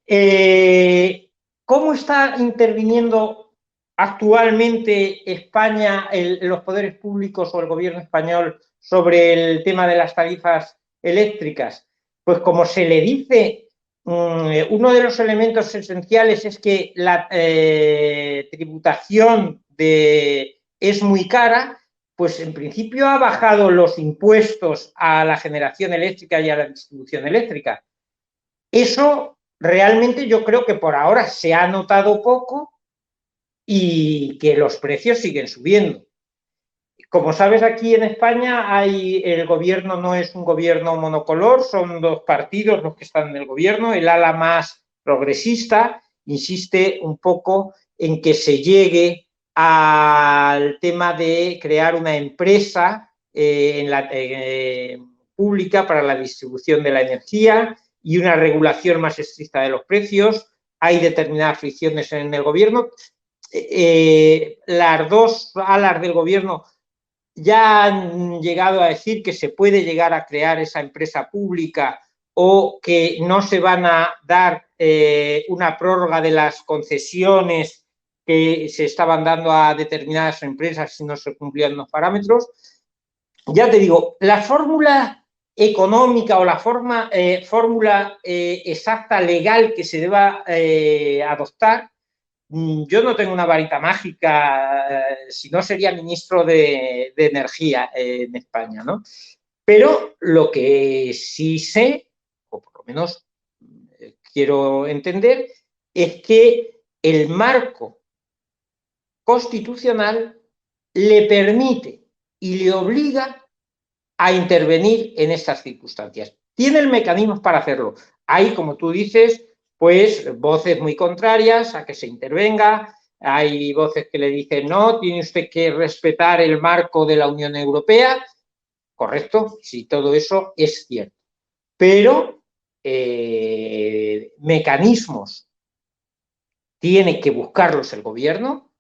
¿Cómo está interviniendo actualmente España, los poderes públicos o el gobierno español sobre el tema de las tarifas eléctricas? Pues como se le dice, uno de los elementos esenciales es que la tributación es muy cara, pues en principio ha bajado los impuestos a la generación eléctrica y a la distribución eléctrica. Eso realmente yo creo que por ahora se ha notado poco y que los precios siguen subiendo. Como sabes, aquí en España el gobierno no es un gobierno monocolor, son dos partidos los que están en el gobierno. El ala más progresista insiste un poco en que se llegue al tema de crear una empresa pública para la distribución de la energía y una regulación más estricta de los precios. Hay determinadas fricciones en el gobierno. Las dos alas del gobierno ya han llegado a decir que se puede llegar a crear esa empresa pública o que no se van a dar una prórroga de las concesiones que se estaban dando a determinadas empresas si no se cumplían los parámetros. Ya te digo, la fórmula económica o la fórmula exacta legal que se deba adoptar, yo no tengo una varita mágica, si no sería ministro de Energía en España, ¿no? Pero lo que sí sé, o por lo menos quiero entender, es que el marco constitucional le permite y le obliga a intervenir en estas circunstancias. Tiene el mecanismo para hacerlo. Hay, como tú dices, pues voces muy contrarias a que se intervenga, hay voces que le dicen no, tiene usted que respetar el marco de la Unión Europea, correcto, sí, todo eso es cierto, pero mecanismos tiene que buscarlos el gobierno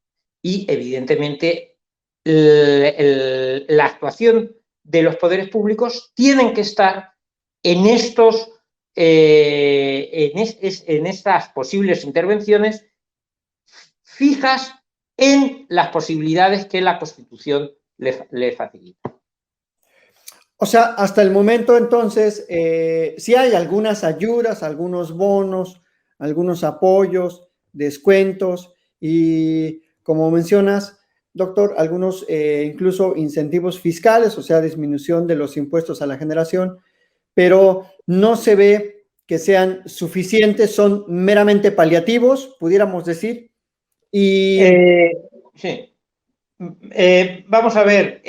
y evidentemente la actuación de los poderes públicos tienen que estar en estas posibles intervenciones fijas en las posibilidades que la Constitución le facilita. O sea, hasta el momento entonces, sí hay algunas ayudas, algunos bonos, algunos apoyos, descuentos y, como mencionas, doctor, algunos incluso incentivos fiscales, o sea, disminución de los impuestos a la generación, pero no se ve que sean suficientes, son meramente paliativos, pudiéramos decir. Y sí. Vamos a ver,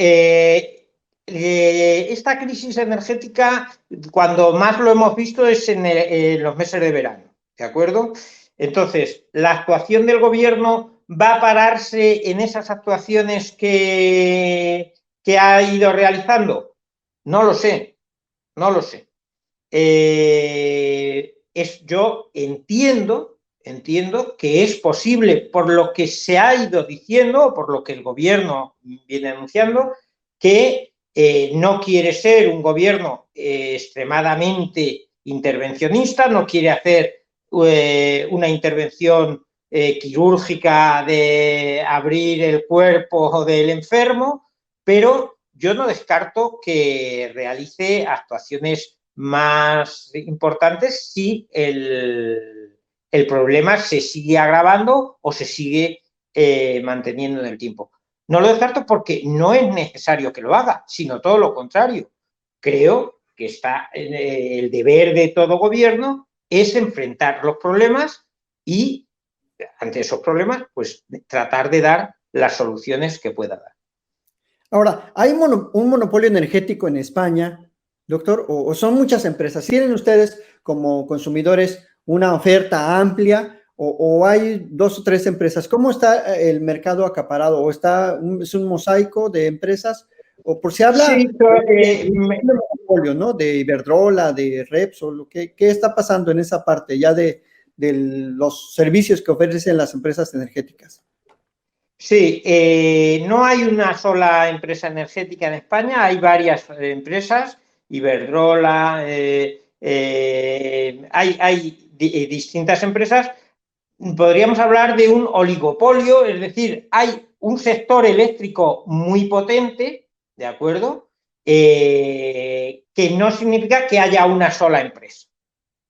esta crisis energética, cuando más lo hemos visto es en los meses de verano, ¿de acuerdo? Entonces, la actuación del gobierno va a pararse en esas actuaciones que ha ido realizando. No lo sé, no lo sé. Yo entiendo que es posible, por lo que se ha ido diciendo, por lo que el gobierno viene anunciando, que no quiere ser un gobierno extremadamente intervencionista, no quiere hacer una intervención quirúrgica de abrir el cuerpo del enfermo, pero yo no descarto que realice actuaciones más importantes si el problema se sigue agravando o se sigue manteniendo en el tiempo. No lo descarto porque no es necesario que lo haga, sino todo lo contrario. Creo que el deber de todo gobierno es enfrentar los problemas y ante esos problemas, pues tratar de dar las soluciones que pueda dar. ahora, ¿hay un monopolio energético en España, doctor? ¿O son muchas empresas? ¿Tienen ustedes como consumidores una oferta amplia o hay dos o tres empresas? ¿Cómo está el mercado acaparado? ¿O es un mosaico de empresas? ¿O por si habla Sí, de monopolio, ¿no? De Iberdrola, de Repsol, ¿qué está pasando en esa parte ya de los servicios que ofrecen las empresas energéticas? Sí, no hay una sola empresa energética en España, hay varias empresas, Iberdrola, hay distintas empresas, podríamos hablar de un oligopolio, es decir, hay un sector eléctrico muy potente, ¿de acuerdo? Que no significa que haya una sola empresa,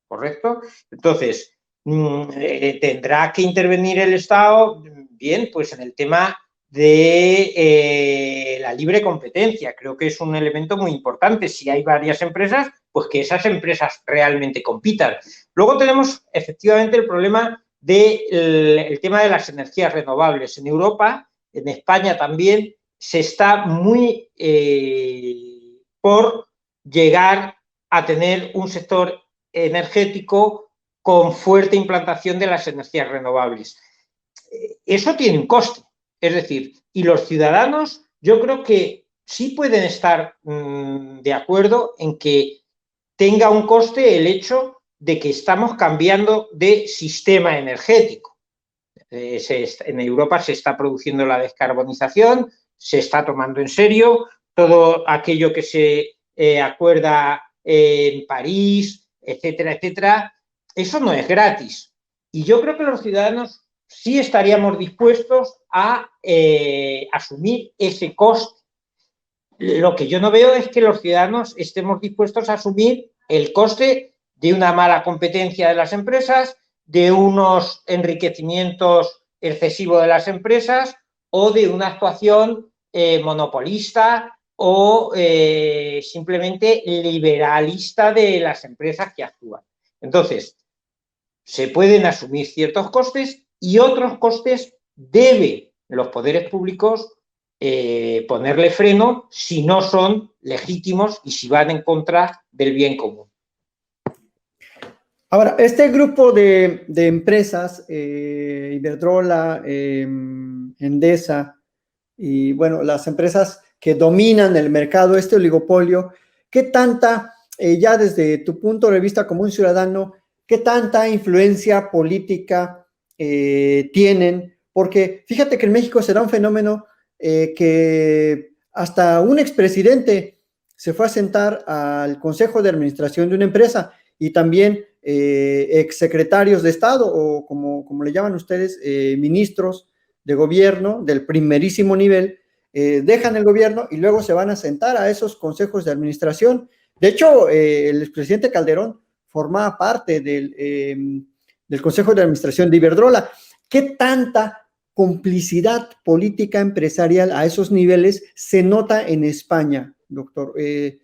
¿correcto? Entonces, tendrá que intervenir el Estado, bien, pues en el tema de la libre competencia. Creo que es un elemento muy importante. Si hay varias empresas, pues que esas empresas realmente compitan. Luego tenemos efectivamente el problema del tema de las energías renovables. En Europa, en España también, se está muy por llegar a tener un sector energético con fuerte implantación de las energías renovables. Eso tiene un coste, es decir, y los ciudadanos yo creo que sí pueden estar de acuerdo en que tenga un coste el hecho de que estamos cambiando de sistema energético. En Europa se está produciendo la descarbonización, se está tomando en serio todo aquello que se acuerda en París, etcétera, etcétera. Eso no es gratis. Y yo creo que los ciudadanos sí estaríamos dispuestos a asumir ese coste. Lo que yo no veo es que los ciudadanos estemos dispuestos a asumir el coste de una mala competencia de las empresas, de unos enriquecimientos excesivos de las empresas o de una actuación monopolista o simplemente liberalista de las empresas que actúan. Entonces, se pueden asumir ciertos costes y otros costes deben los poderes públicos ponerle freno si no son legítimos y si van en contra del bien común. Ahora, este grupo de empresas, Iberdrola, Endesa, y bueno, las empresas que dominan el mercado, este oligopolio, ¿qué tanta, ya desde tu punto de vista como un ciudadano, qué tanta influencia política tienen? Porque fíjate que en México será un fenómeno que hasta un expresidente se fue a sentar al consejo de administración de una empresa y también exsecretarios de Estado o como le llaman ustedes, ministros de gobierno del primerísimo nivel, dejan el gobierno y luego se van a sentar a esos consejos de administración. De hecho, el expresidente Calderón formaba parte del consejo de administración de Iberdrola. ¿Qué tanta complicidad política empresarial a esos niveles se nota en España, doctor?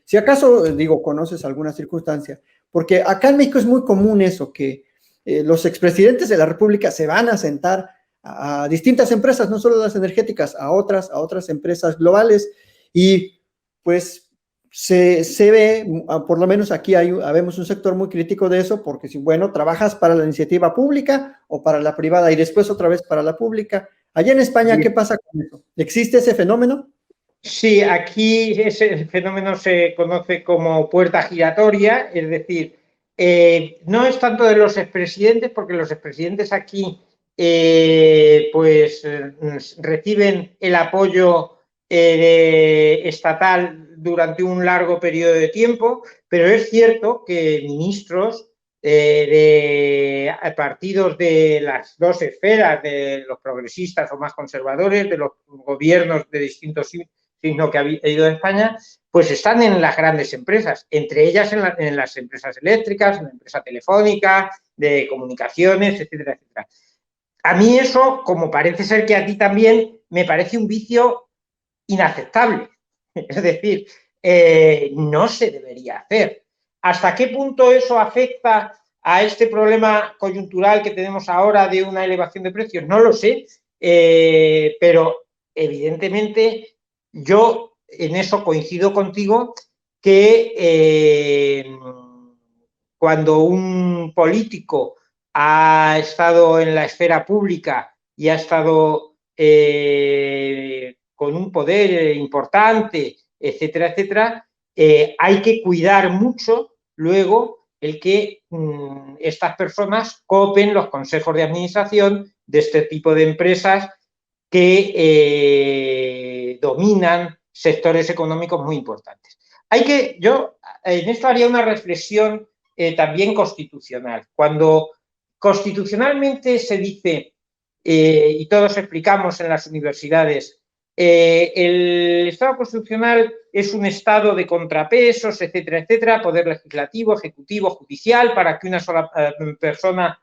Si acaso, digo, conoces alguna circunstancia, porque acá en México es muy común eso, que los expresidentes de la República se van a sentar a distintas empresas, no solo las energéticas, a otras empresas globales, y pues se ve, por lo menos aquí habemos un sector muy crítico de eso, porque si, bueno, trabajas para la iniciativa pública o para la privada y después otra vez para la pública. Allá en España, ¿qué pasa con eso? ¿Existe ese fenómeno? Sí, aquí ese fenómeno se conoce como puerta giratoria, es decir, no es tanto de los expresidentes, porque los expresidentes aquí reciben el apoyo estatal durante un largo periodo de tiempo, pero es cierto que ministros de partidos de las dos esferas, de los progresistas o más conservadores, de los gobiernos de distintos signo que ha ido en España, pues están en las grandes empresas, entre ellas en las empresas eléctricas, en la empresa telefónica, de comunicaciones, etcétera, etcétera. A mí eso, como parece ser que a ti también, me parece un vicio inaceptable. Es decir, no se debería hacer. ¿Hasta qué punto eso afecta a este problema coyuntural que tenemos ahora de una elevación de precios? No lo sé, pero evidentemente yo en eso coincido contigo que cuando un político ha estado en la esfera pública y ha estado con un poder importante, etcétera, etcétera, hay que cuidar mucho luego el que estas personas copen los consejos de administración de este tipo de empresas que dominan sectores económicos muy importantes. Yo en esto haría una reflexión también constitucional. Cuando constitucionalmente se dice, y todos explicamos en las universidades, el Estado constitucional es un estado de contrapesos, etcétera, etcétera, poder legislativo, ejecutivo, judicial, para que una sola persona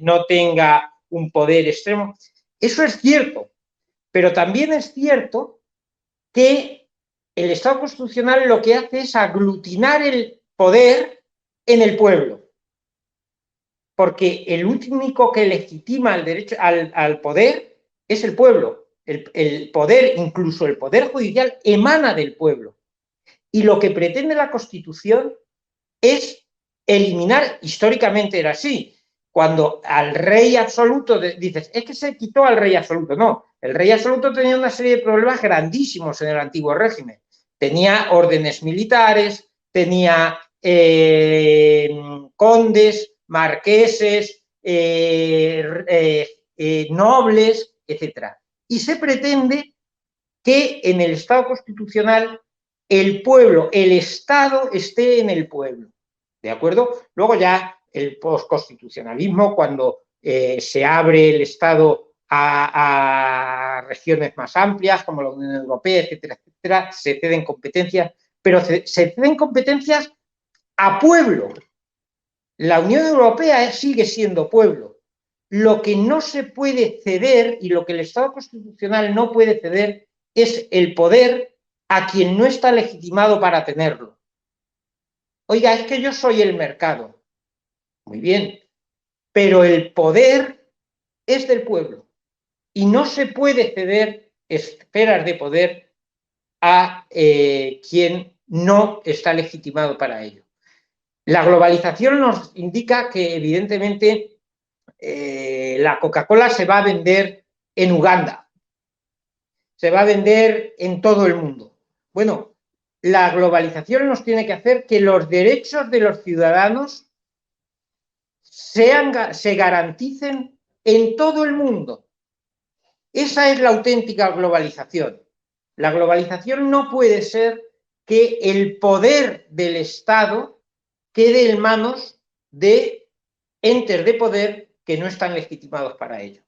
no tenga un poder extremo. Eso es cierto, pero también es cierto que el Estado constitucional lo que hace es aglutinar el poder en el pueblo, porque el único que legitima el derecho al poder es el pueblo. El poder, incluso el poder judicial, emana del pueblo. Y lo que pretende la Constitución es eliminar, históricamente era así, cuando al rey absoluto dices, es que se quitó al rey absoluto. No, el rey absoluto tenía una serie de problemas grandísimos en el antiguo régimen. Tenía órdenes militares, tenía condes, marqueses, nobles, etc. Y se pretende que en el Estado constitucional el pueblo, el Estado esté en el pueblo. ¿De acuerdo? Luego ya el postconstitucionalismo, cuando se abre el Estado a regiones más amplias, como la Unión Europea, etcétera, etcétera, se ceden competencias, pero se ceden competencias a pueblo. La Unión Europea sigue siendo pueblo. Lo que no se puede ceder y lo que el Estado constitucional no puede ceder es el poder a quien no está legitimado para tenerlo. Oiga, es que yo soy el mercado. Muy bien, pero el poder es del pueblo y no se puede ceder esferas de poder a quien no está legitimado para ello. La globalización nos indica que, evidentemente, la Coca-Cola se va a vender en Uganda, se va a vender en todo el mundo. Bueno, la globalización nos tiene que hacer que los derechos de los ciudadanos se garanticen en todo el mundo. Esa es la auténtica globalización. La globalización no puede ser que el poder del Estado quede en manos de entes de poder que no están legitimados para ello.